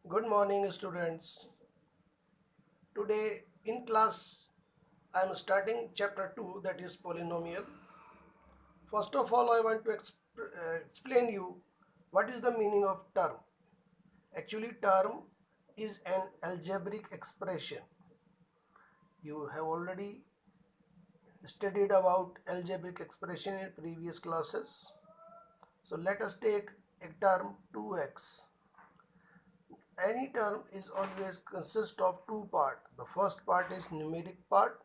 Good morning, students. Today in class, I am starting chapter 2, that is polynomial. First of all, I want to explain you what is the meaning of term. Actually, term is an algebraic expression. You have already studied about algebraic expression in previous classes. So let us take a term 2x. Any term is always consist of two part. The first part is numeric part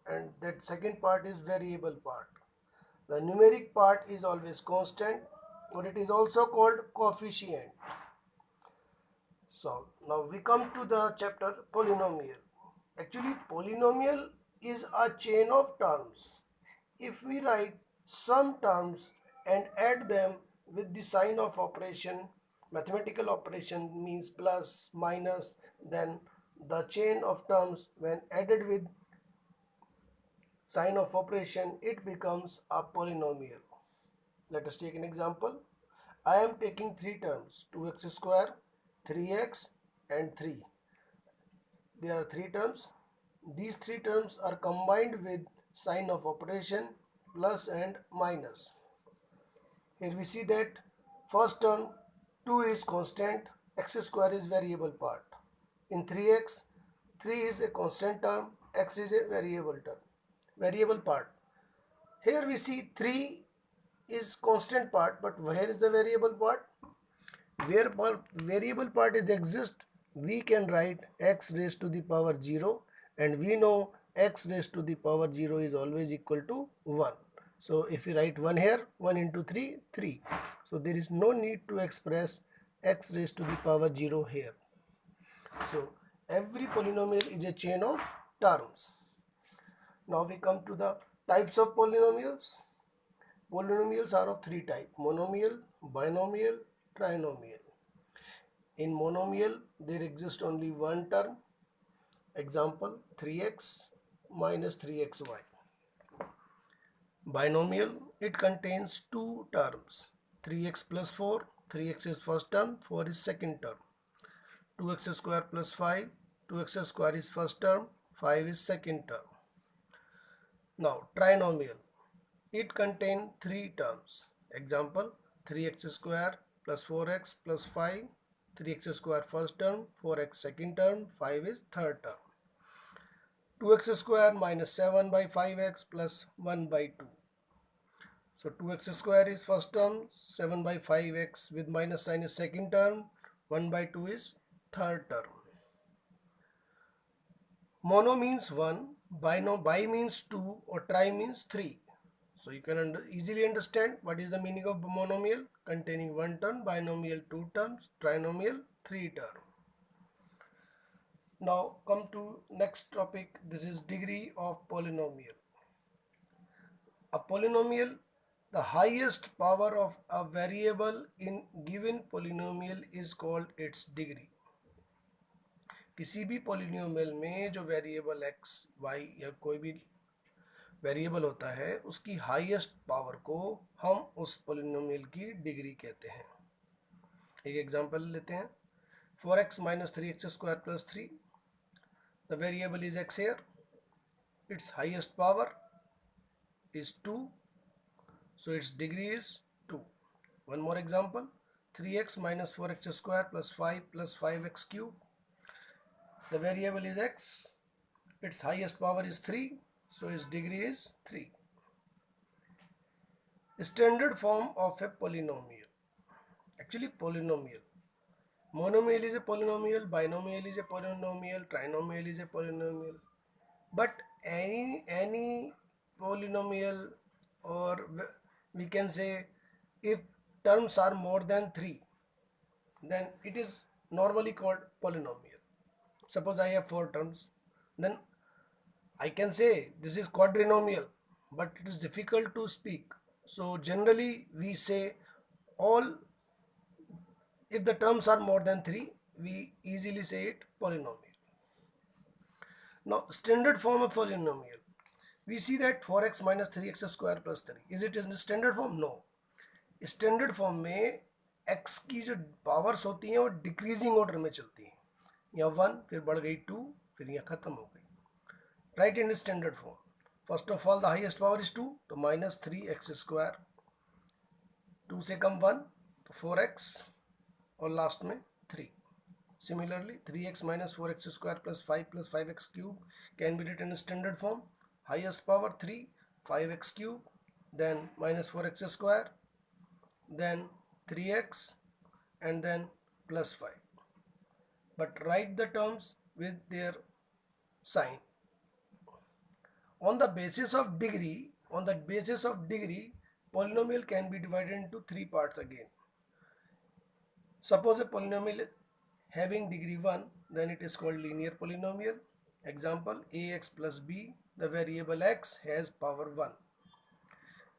and that second part is variable part. The numeric part is always constant or it is also called coefficient. So now we come to the chapter polynomial. Actually, polynomial is a chain of terms. If we write some terms and add them with the sign of operation, mathematical operation means plus, minus, then the chain of terms when added with sign of operation, it becomes a polynomial. Let us take an example. I am taking three terms, 2x square, 3x and 3. There are three terms. These three terms are combined with sign of operation plus and minus. Here we see that first term 2 is constant, x square is variable part. In 3x, 3 is a constant term, x is a variable part. Here we see 3 is constant part, but where is the variable part? Where variable part is exist, we can write x raised to the power 0 and we know x raised to the power 0 is always equal to 1. So if we write 1 here, 1 into 3, 3. So there is no need to express x raised to the power 0 here. So every polynomial is a chain of terms. Now we come to the types of polynomials. Polynomials are of three types: monomial, binomial, trinomial. In monomial, there exists only one term. Example, 3x minus 3xy. Binomial, it contains two terms. 3x plus 4, 3x is first term, 4 is second term. 2x square plus 5, 2x square is first term, 5 is second term. Now, trinomial, it contains three terms. Example, 3x square plus 4x plus 5, 3x square first term, 4x second term, 5 is third term. 2x square minus 7 by 5x plus 1 by 2. So 2x square is first term, 7 by 5x with minus sign is second term, 1 by 2 is third term. Mono means 1, bi means 2 or tri means 3. So you can easily understand what is the meaning of monomial, containing one term, binomial two terms, trinomial three terms. Now come to next topic. This is degree of polynomial. A polynomial, the highest power of a variable in given polynomial is called its degree. किसी भी polynomial में जो variable x, y या कोई भी variable होता है उसकी हाईएस्ट पावर को हम उस पोलिनोमियल की डिग्री कहते हैं. एक एग्जांपल लेते हैं. 4x minus 3x square plus 3. The variable is x here. Its highest power is 2. So its degree is 2. One more example. 3x minus 4x square plus 5 plus 5x cube. The variable is x. Its highest power is 3. So its degree is 3. Standard form of a polynomial. Actually, polynomial. Monomial is a polynomial, binomial is a polynomial, trinomial is a polynomial. But any polynomial, or we can say if terms are more than 3, then it is normally called polynomial. Suppose I have 4 terms, then I can say this is quadrinomial, but it is difficult to speak. So generally we say all, if the terms are more than 3, we easily say it polynomial. Now standard form of polynomial. We see that 4x minus 3x square plus 3. Is it in the standard form? No. Standard form में x की जो powers होती हैं वो decreasing order में चलती हैं. यहाँ 1 फिर बढ़ गई 2 फिर यहाँ ख़त्म हो गई. Right in standard form. First of all the highest power is 2 तो -3x स्क्वायर, 2 से कम 1 तो 4x और लास्ट में 3. Similarly 3x minus 4x square plus 5x cube can be written in standard form. Highest power 3, 5x cube, then minus 4x square, then 3x, and then plus 5. But write the terms with their sign. On the basis of degree, polynomial can be divided into 3 parts again. Suppose a polynomial having degree 1, then it is called linear polynomial. Example, ax plus b, the variable x has power 1.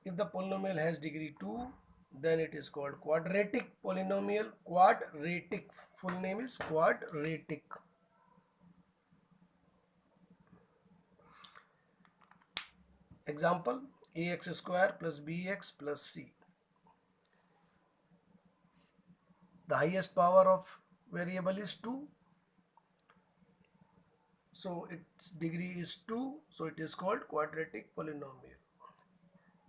If the polynomial has degree 2, then it is called quadratic polynomial. Quadratic, full name is quadratic. Example, ax square plus bx plus c. The highest power of variable is 2. So its degree is 2. So it is called quadratic polynomial.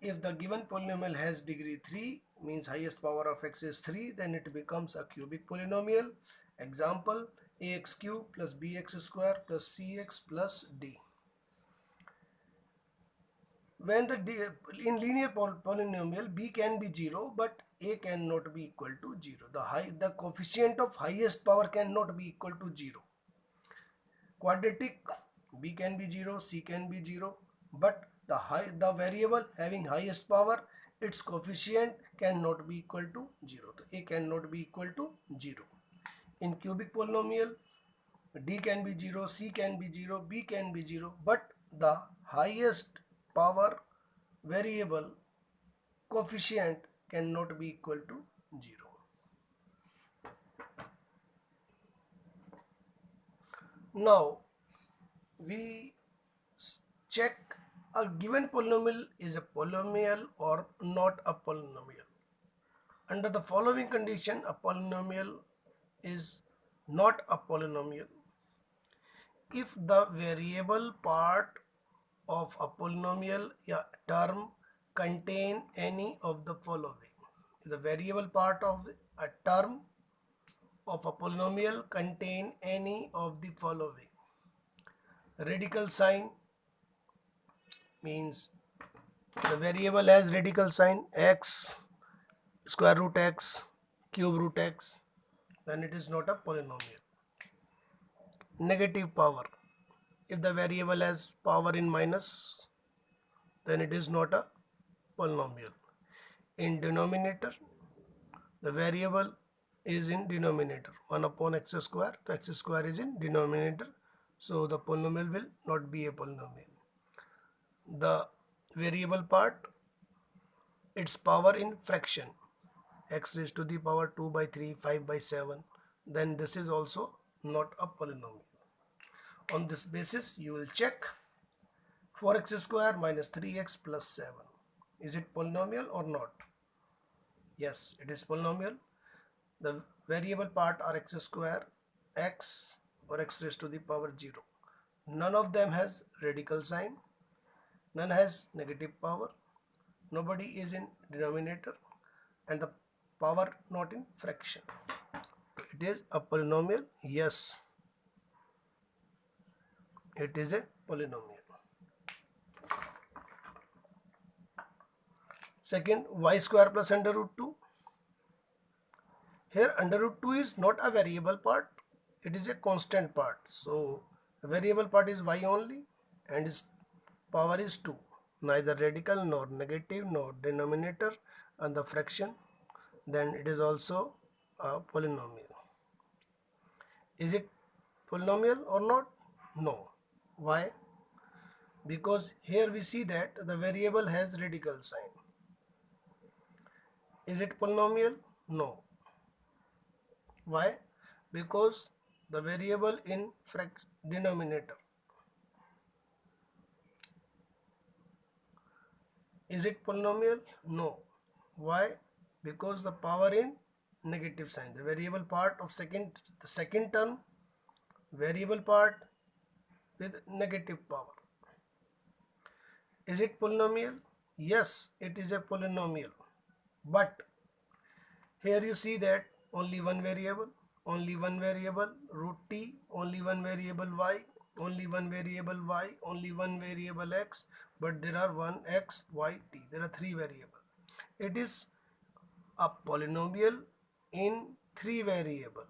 If the given polynomial has degree 3, means highest power of x is 3, then it becomes a cubic polynomial. Example, ax cube plus bx square plus cx plus d. When in linear polynomial, b can be 0, but a cannot be equal to 0. The coefficient of highest power cannot be equal to 0. Quadratic, b can be 0, c can be 0, but the variable having highest power, its coefficient cannot be equal to 0. So a cannot be equal to 0. In cubic polynomial, d can be 0, c can be 0, b can be 0, but the highest power variable coefficient cannot be equal to 0. Now we check a given polynomial is a polynomial or not a polynomial. Under the following condition, a polynomial is not a polynomial. If the variable part of a polynomial term contain any of the following. The variable part of a term of a polynomial contain any of the following. Radical sign means the variable has radical sign x, square root x, cube root x, then it is not a polynomial. Negative power. If the variable has power in minus, then it is not a polynomial. In denominator, the variable is in denominator, 1 upon x square, so x square is in denominator, so the polynomial will not be a polynomial. The variable part, its power in fraction, x raised to the power 2 by 3, 5 by 7, then this is also not a polynomial. On this basis, you will check 4x square minus 3x plus 7. Is it polynomial or not? Yes, it is polynomial. The variable part are x square, x or x raised to the power 0. None of them has radical sign. None has negative power. Nobody is in denominator and the power not in fraction. It is a polynomial. Yes, it is a polynomial. Second, y square plus under root 2. Here under root 2 is not a variable part, it is a constant part. So variable part is y only and its power is 2. Neither radical nor negative nor denominator and the fraction, then it is also a polynomial. Is it polynomial or not? No. Why? Because here we see that the variable has radical sign. Is it polynomial? No. Why? Because the variable in denominator. Is it polynomial? No. Why? Because the power in negative sign. The variable part of the second term variable part with negative power. Is it polynomial? Yes, it is a polynomial. But here you see that only one variable root t, only one variable y, only one variable y, only one variable x, but there are one x, y, t. There are three variables. It is a polynomial in three variable,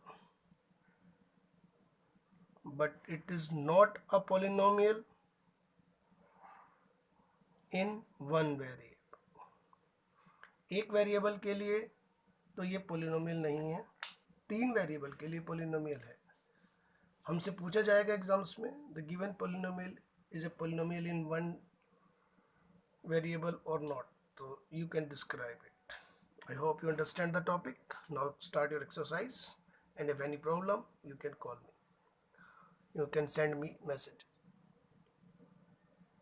but it is not a polynomial in one variable. एक variable के लिए तो ये polynomial नहीं है, तीन variable के लिए पोलिनोमियल है. हमसे पूछा जाएगा एग्जाम्स में, the given polynomial is a polynomial in one variable और नॉट, तो you can describe it. I hope you understand the topic. Now start your exercise, and if any problem you can call me, you can send me message.